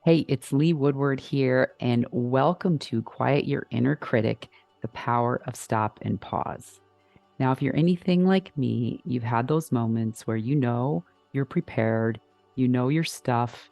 Hey, it's Lee Woodward here, and welcome to Quiet Your Inner Critic, the power of stop and pause. Now, if you're anything like me, you've had those moments where you know you're prepared, you know your stuff,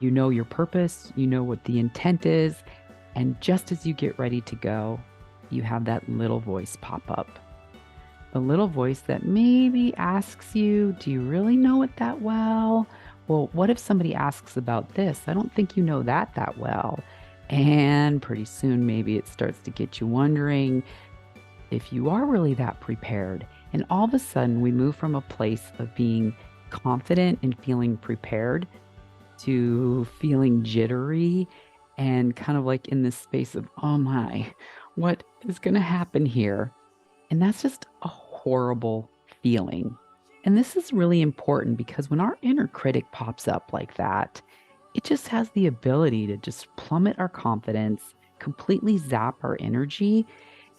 you know your purpose, you know what the intent is, and just as you get ready to go, you have that little voice pop up. The little voice that maybe asks you, do you really know it that well? Well, what if somebody asks about this? I don't think you know that well. And pretty soon, maybe it starts to get you wondering if you are really that prepared. And all of a sudden, we move from a place of being confident and feeling prepared to feeling jittery and kind of like in this space of, oh my, what is going to happen here? And that's just a horrible feeling. And this is really important because when our inner critic pops up like that, it just has the ability to just plummet our confidence, completely zap our energy.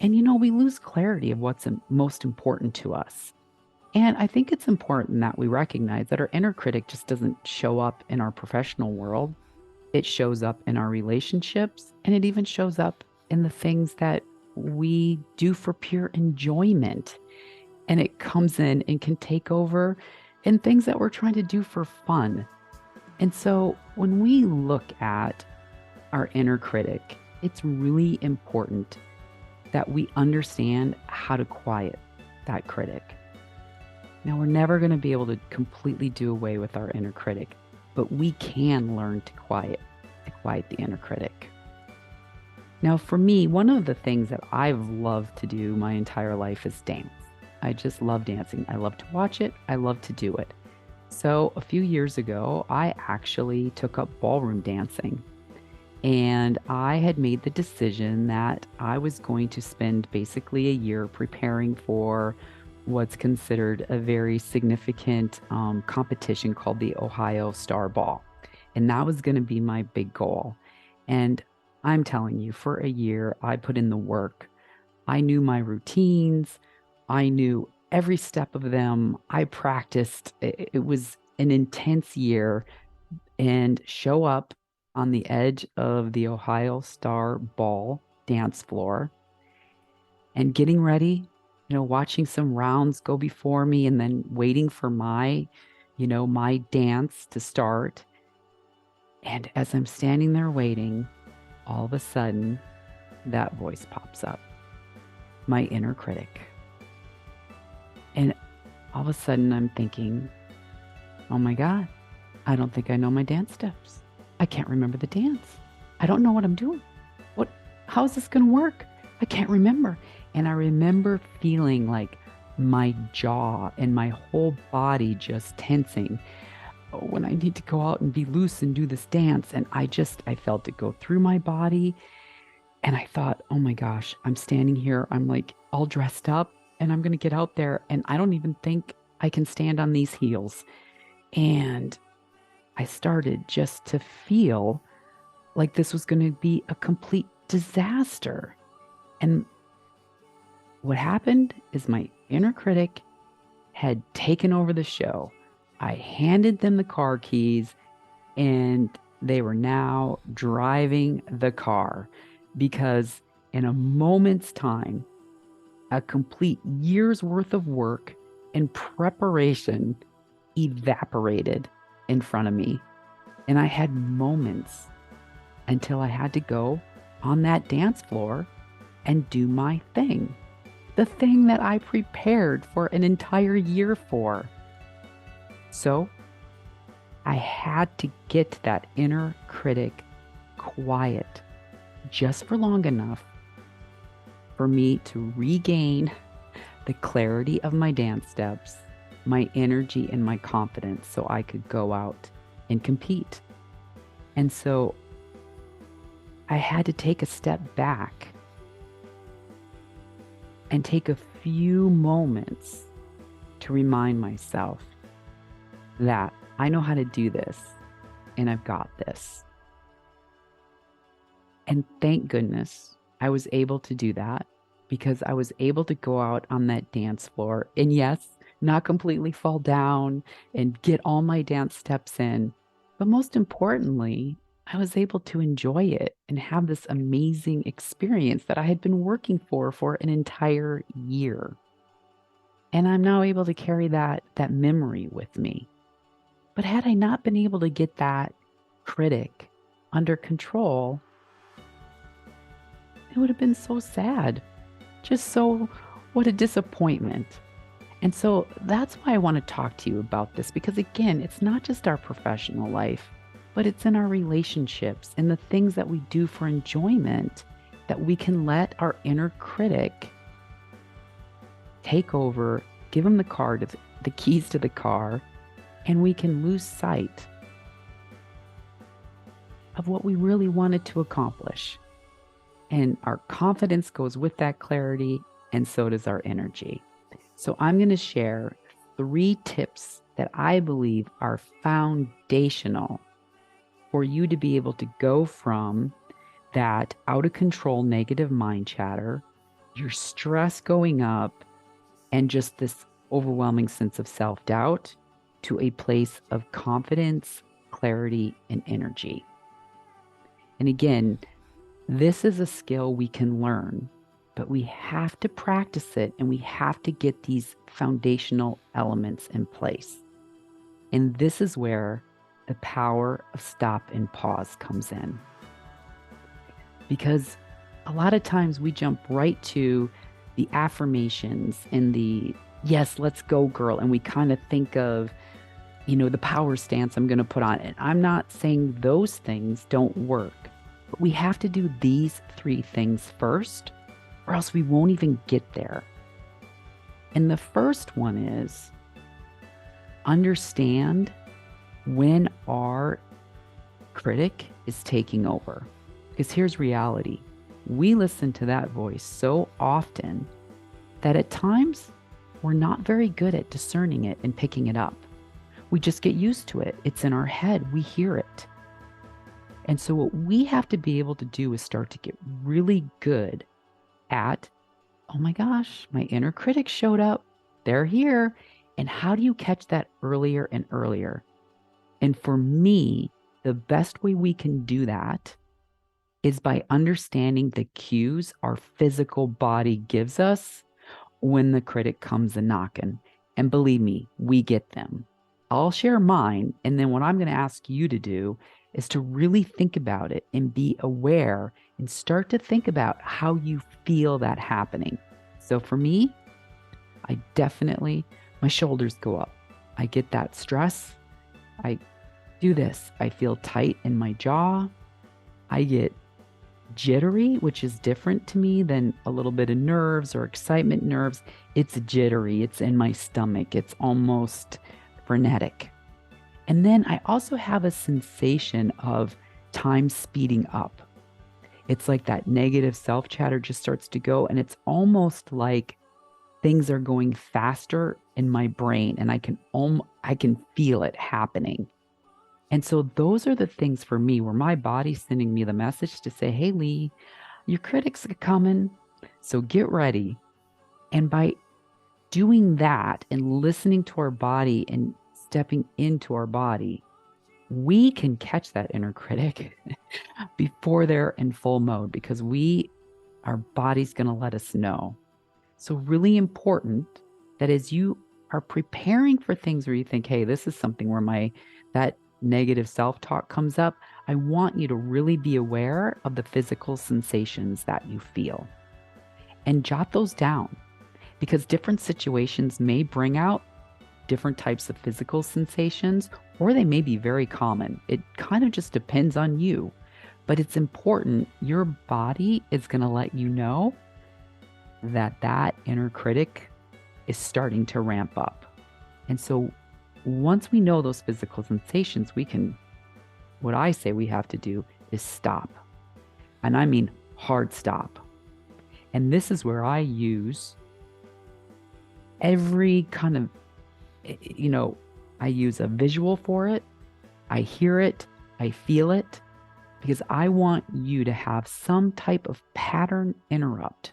And, we lose clarity of what's most important to us. And I think it's important that we recognize that our inner critic just doesn't show up in our professional world. It shows up in our relationships, and it even shows up in the things that we do for pure enjoyment. And it comes in and can take over in things that we're trying to do for fun. And so when we look at our inner critic, it's really important that we understand how to quiet that critic. Now, we're never going to be able to completely do away with our inner critic, but we can learn to quiet the inner critic. Now, for me, one of the things that I've loved to do my entire life is dance. I just love dancing. I love to watch it. I love to do it. So a few years ago, I actually took up ballroom dancing. And I had made the decision that I was going to spend basically a year preparing for what's considered a very significant competition called the Ohio Star Ball. And that was going to be my big goal. And I'm telling you, for a year, I put in the work. I knew my routines. I knew every step of them. I practiced. It was an intense year. And show up on the edge of the Ohio Star Ball dance floor and getting ready, watching some rounds go before me and then waiting for my dance to start. And as I'm standing there waiting, all of a sudden, that voice pops up, my inner critic. And all of a sudden, I'm thinking, oh my God, I don't think I know my dance steps. I can't remember the dance. I don't know what I'm doing. How is this going to work? I can't remember. And I remember feeling like my jaw and my whole body just tensing when I need to go out and be loose and do this dance. And I felt it go through my body. And I thought, oh my gosh, I'm standing here. I'm like all dressed up and I'm going to get out there. And I don't even think I can stand on these heels. And I started just to feel like this was going to be a complete disaster. And what happened is my inner critic had taken over the show. I handed them the car keys and they were now driving the car because in a moment's time, a complete year's worth of work and preparation evaporated in front of me. And I had moments until I had to go on that dance floor and do my thing, the thing that I prepared for an entire year for. So I had to get that inner critic quiet just for long enough for me to regain the clarity of my dance steps, my energy, and my confidence so I could go out and compete. And so I had to take a step back and take a few moments to remind myself that I know how to do this and I've got this. And thank goodness I was able to do that because I was able to go out on that dance floor and yes, not completely fall down and get all my dance steps in. But most importantly, I was able to enjoy it and have this amazing experience that I had been working for an entire year. And I'm now able to carry that memory with me. But had I not been able to get that critic under control, it would have been so sad. Just so, what a disappointment. And so that's why I want to talk to you about this because, again, it's not just our professional life, but it's in our relationships and the things that we do for enjoyment that we can let our inner critic take over, give him the keys to the car, and we can lose sight of what we really wanted to accomplish. And our confidence goes with that clarity, and so does our energy. So I'm going to share 3 tips that I believe are foundational for you to be able to go from that out of control negative mind chatter, your stress going up, and just this overwhelming sense of self-doubt to a place of confidence, clarity, and energy. And again, this is a skill we can learn, but we have to practice it and we have to get these foundational elements in place. And this is where the power of stop and pause comes in. Because a lot of times we jump right to the affirmations and the, yes, let's go, girl. And we kind of think of, the power stance I'm going to put on. And I'm not saying those things don't work, but we have to do these 3 things first, or else we won't even get there. And the first one is understand when our critic is taking over. Because here's reality. We listen to that voice so often that at times we're not very good at discerning it and picking it up. We just get used to it. It's in our head. We hear it. And so what we have to be able to do is start to get really good at, oh my gosh, my inner critic showed up. They're here. And how do you catch that earlier and earlier? And for me, the best way we can do that is by understanding the cues our physical body gives us when the critic comes a knocking. And believe me, we get them. I'll share mine. And then what I'm going to ask you to do is to really think about it and be aware and start to think about how you feel that happening. So for me, my shoulders go up. I get that stress. I do this. I feel tight in my jaw. I get jittery, which is different to me than a little bit of nerves or excitement nerves. It's jittery. It's in my stomach. It's almost frenetic. And then I also have a sensation of time speeding up. It's like that negative self-chatter just starts to go, and it's almost like things are going faster in my brain, and I can feel it happening. And so those are the things for me where my body's sending me the message to say, hey, Lee, your critics are coming, so get ready. And by doing that and listening to our body and stepping into our body, we can catch that inner critic before they're in full mode, because our body's going to let us know. So really important that as you are preparing for things where you think, hey, this is something where that negative self-talk comes up, I want you to really be aware of the physical sensations that you feel and jot those down, because different situations may bring out different types of physical sensations, or they may be very common. It kind of just depends on you, but it's important. Your body is going to let you know that inner critic is starting to ramp up. And so once we know those physical sensations, what I say we have to do is stop. And I mean hard stop. And this is where I use every kind of, I use a visual for it. I hear it. I feel it, because I want you to have some type of pattern interrupt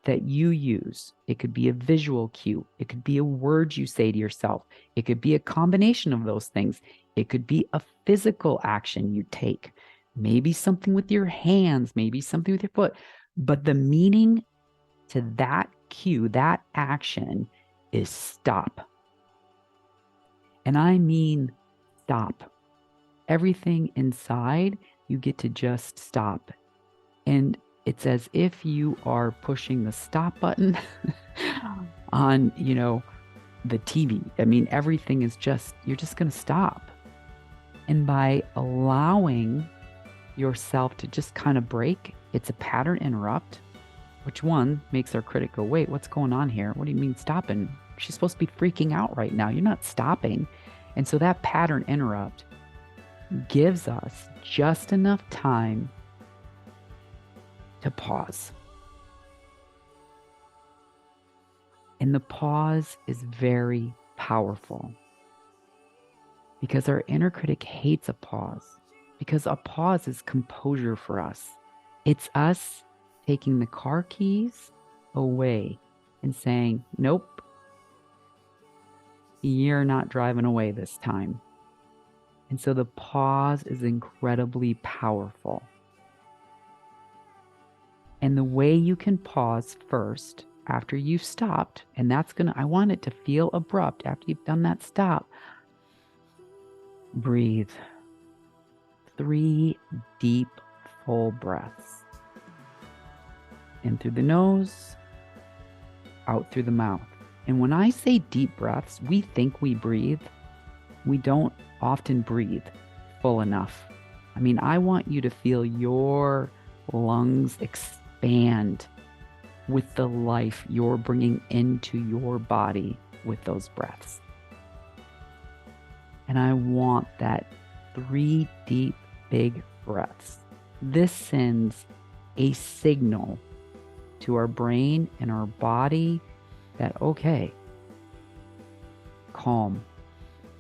that you use. It could be a visual cue. It could be a word you say to yourself. It could be a combination of those things. It could be a physical action you take. maybe something with your hands, maybe something with your foot. But the meaning to that cue, that action is stop. And I mean stop. Everything inside, you get to just stop. And it's as if you are pushing the stop button on, the TV. I mean, everything is you're just going to stop. And by allowing yourself to just kind of break, it's a pattern interrupt, which one makes our critic go, wait, what's going on here? What do you mean stopping? She's supposed to be freaking out right now. You're not stopping. And so that pattern interrupt gives us just enough time to pause. And the pause is very powerful because our inner critic hates a pause, because a pause is composure for us. It's us taking the car keys away and saying, nope, you're not driving away this time. And so the pause is incredibly powerful. And the way you can pause first after you've stopped, and I want it to feel abrupt after you've done that stop. Breathe. 3 deep, full breaths. In through the nose, out through the mouth. And when I say deep breaths, we think we breathe. We don't often breathe full enough. I mean, I want you to feel your lungs expand with the life you're bringing into your body with those breaths. And I want that 3 deep, big breaths. This sends a signal to our brain and our body that, okay, calm,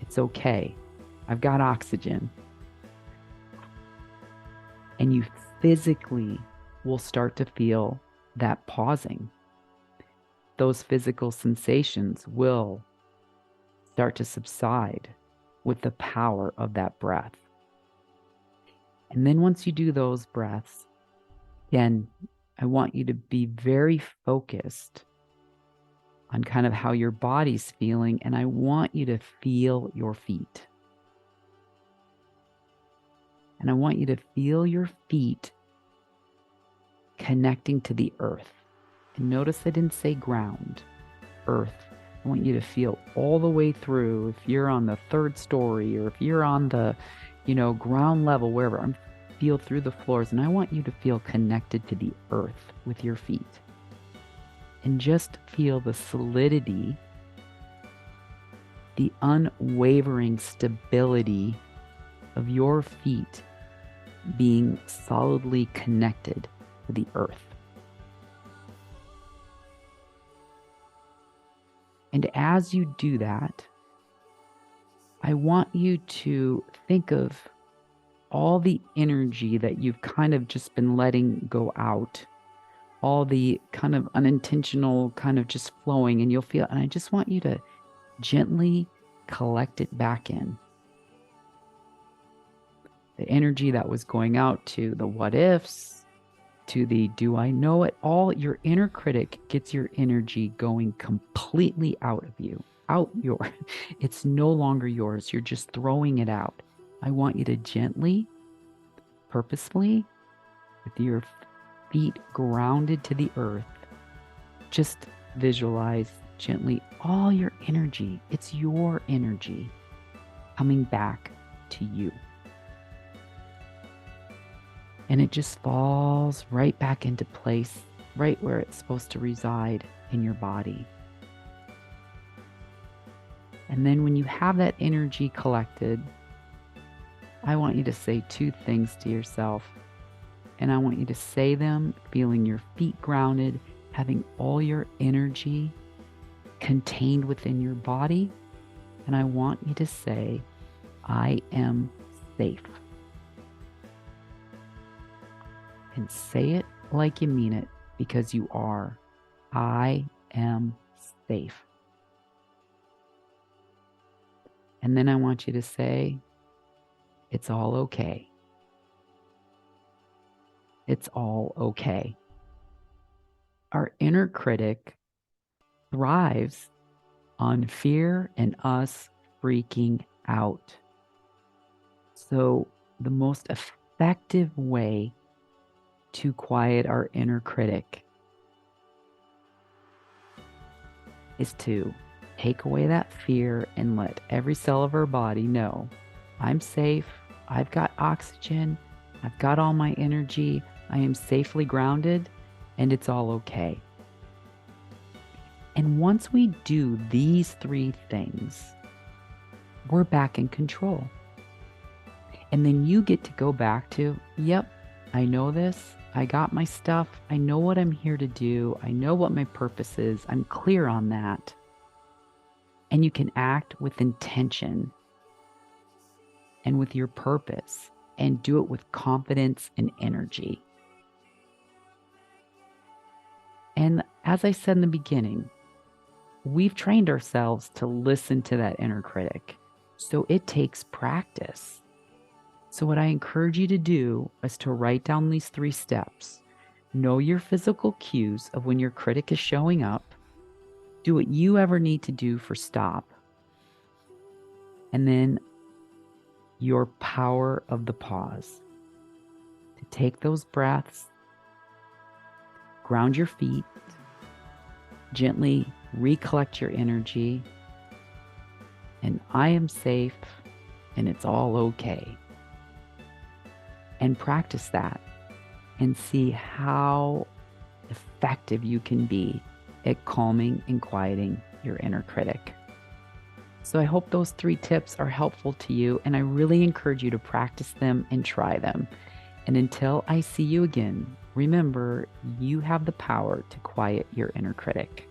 it's okay, I've got oxygen. And you physically will start to feel that pausing. Those physical sensations will start to subside with the power of that breath. And then once you do those breaths, again, I want you to be very focused on kind of how your body's feeling, and I want you to feel your feet. And I want you to feel your feet connecting to the earth. And notice I didn't say ground, earth. I want you to feel all the way through. If you're on the 3rd story or if you're on the, ground level, wherever, feel through the floors. And I want you to feel connected to the earth with your feet. And just feel the solidity, the unwavering stability of your feet being solidly connected to the earth. And as you do that, I want you to think of all the energy that you've kind of just been letting go out, all the kind of unintentional kind of just flowing, and you'll feel, and I just want you to gently collect it back in. The energy that was going out to the what ifs, to the do I know it all, your inner critic gets your energy going completely out of you, it's no longer yours. You're just throwing it out. I want you to gently, purposefully, with your feet grounded to the earth, just visualize gently all your energy. It's your energy coming back to you. And it just falls right back into place, right where it's supposed to reside in your body. And then when you have that energy collected, I want you to say 2 things to yourself. And I want you to say them feeling your feet grounded, having all your energy contained within your body. And I want you to say, I am safe. And say it like you mean it, because you are. I am safe. And then I want you to say, it's all okay. It's all okay. Our inner critic thrives on fear and us freaking out. So, the most effective way to quiet our inner critic is to take away that fear and let every cell of our body know I'm safe, I've got oxygen, I've got all my energy, I am safely grounded, and it's all okay. And once we do these three things, we're back in control. And then you get to go back to, yep, I know this. I got my stuff. I know what I'm here to do. I know what my purpose is. I'm clear on that. And you can act with intention and with your purpose and do it with confidence and energy. And as I said in the beginning, we've trained ourselves to listen to that inner critic. So it takes practice. So what I encourage you to do is to write down these 3 steps. Know your physical cues of when your critic is showing up. Do what you ever need to do for stop. And then your power of the pause. To take those breaths, ground your feet, gently recollect your energy, and I am safe and it's all okay. And practice that and see how effective you can be at calming and quieting your inner critic. So I hope those 3 tips are helpful to you, and I really encourage you to practice them and try them. And until I see you again, remember, you have the power to quiet your inner critic.